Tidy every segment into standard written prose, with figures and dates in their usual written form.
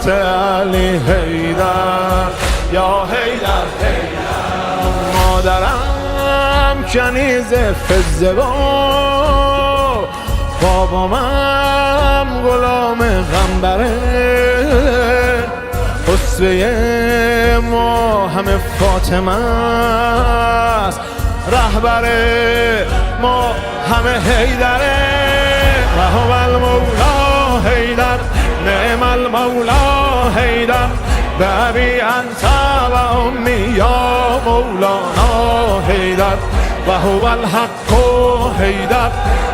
ولایت علی حیدر یا حیدر حیدر. مادرم کنیز فزه و بابامم غلام غنبره، اسوه ما همه فاطمه است، رهبر ما همه حیدره. و هو المولا حیدر نعم المولا حیدر، بابی انت و امی یا مولانا حیدر. و هو الحق حیدر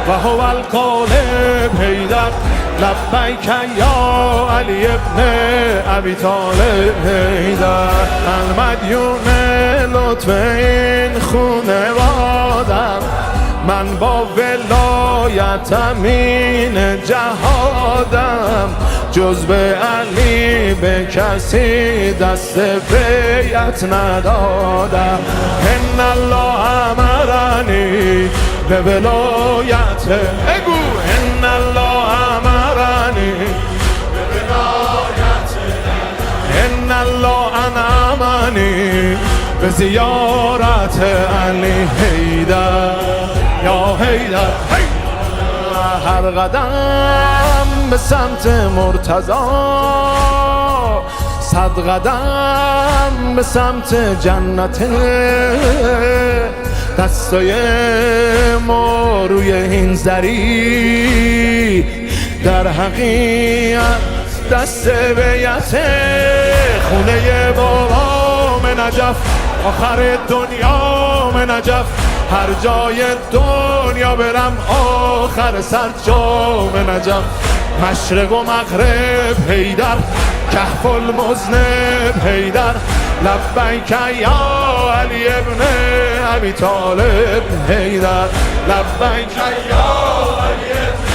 و هو الغالب حیدر، لبیک یا علی ابن ابی طالب حیدر. المدیون لطف این خونوادم، من با ولایت امین جهادم، جز به علی به کسی دست بیعت ندادم. ان الله امرنی به ولایت، بگو ان الله امرنی به ولایت، ان الله انعمنی به زیارت علی حیدر یا حیدر. هر قدم به سمت مرتضی، 100 قدم به سمت جنت، دستای ما روی این زری در حقیقت دست بیعت. خونه بابام نجف، آخر دنیا نجف، هر جای دنیا برم آخر سر جام نجف. مشرق و مغرب حیدر، کهف المذنب حیدر، لبیک یا علی ابن ابی طالب حیدر، لبیک یا علی ابن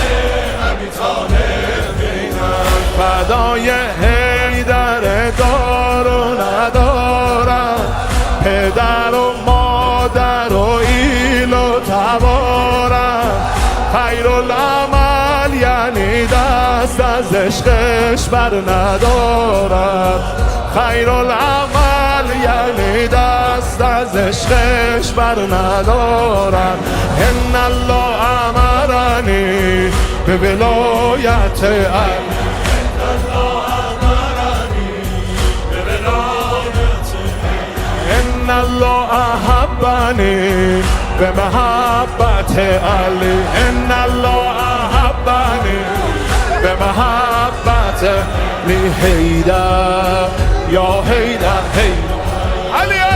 ابی طالب حیدر. فدای حیدر دار و ندارم، پدر و مادر و ایل و تبارم، خیرالعمل یعنی دست از عشقش بر ندارم، خیرالعمل یعنی دست از عشقش بر ندارم. ان الله امرنی به ولایت علی، ان الله احبنی به محبت علی، ان الله احبنی به محبت علی حیدر یا حیدر حیدر علی.